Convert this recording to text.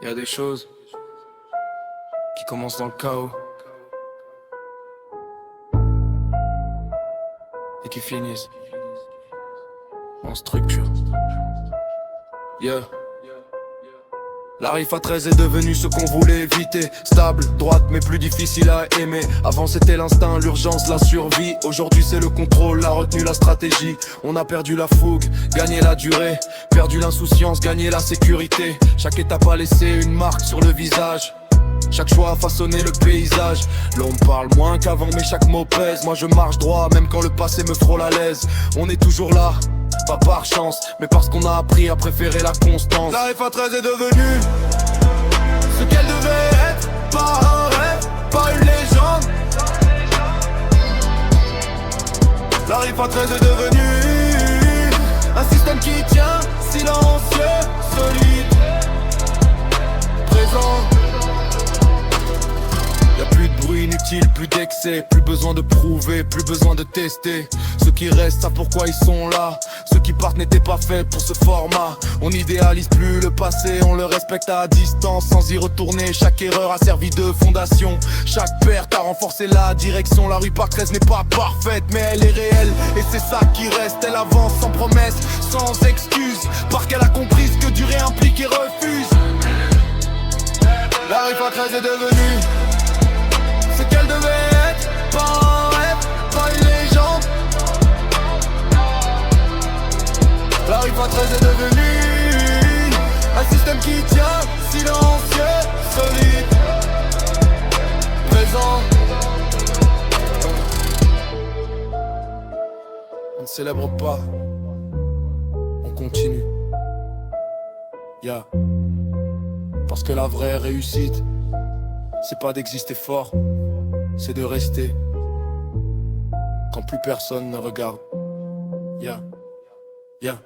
Y a des choses qui commencent dans le chaos et qui finissent en structure. Yeah. La Rifa 13 est devenue ce qu'on voulait éviter. Stable, droite mais plus difficile à aimer. Avant c'était l'instinct, l'urgence, la survie. Aujourd'hui c'est le contrôle, la retenue, la stratégie. On a perdu la fougue, gagné la durée. Perdu l'insouciance, gagné la sécurité. Chaque étape a laissé une marque sur le visage. Chaque choix a façonné le paysage. L'homme parle moins qu'avant mais chaque mot pèse. Moi je marche droit même quand le passé me frôle à l'aise. On est toujours là, pas par chance, mais parce qu'on a appris à préférer la constance. La Rifa 13 est devenue ce qu'elle devait être. Pas un rêve, pas une légende. La Rifa 13 est devenue un système qui tient, silencieux, solide, présent. Y'a plus de bruit inutile, plus d'excès. Plus besoin de prouver, plus besoin de tester. Ceux qui restent savent pourquoi ils sont là. Ceux qui partent n'étaient pas faits pour ce format. On n'idéalise plus le passé, on le respecte à distance sans y retourner. Chaque erreur a servi de fondation. Chaque perte a renforcé la direction. La Rifa 13 n'est pas parfaite mais elle est réelle. Et c'est ça qui reste, elle avance sans promesse, sans excuse. Parce qu'elle a compris ce que durer implique et refuse. La Rifa 13 est devenue ce qu'elle devait être, pas un rêve, pas une légende. La Rifa 13 est devenue un système qui tient, silencieux, solide, présent. On ne célèbre pas, on continue. Yeah. Parce que la vraie réussite, c'est pas d'exister fort, c'est de rester quand plus personne ne regarde. Yeah, yeah.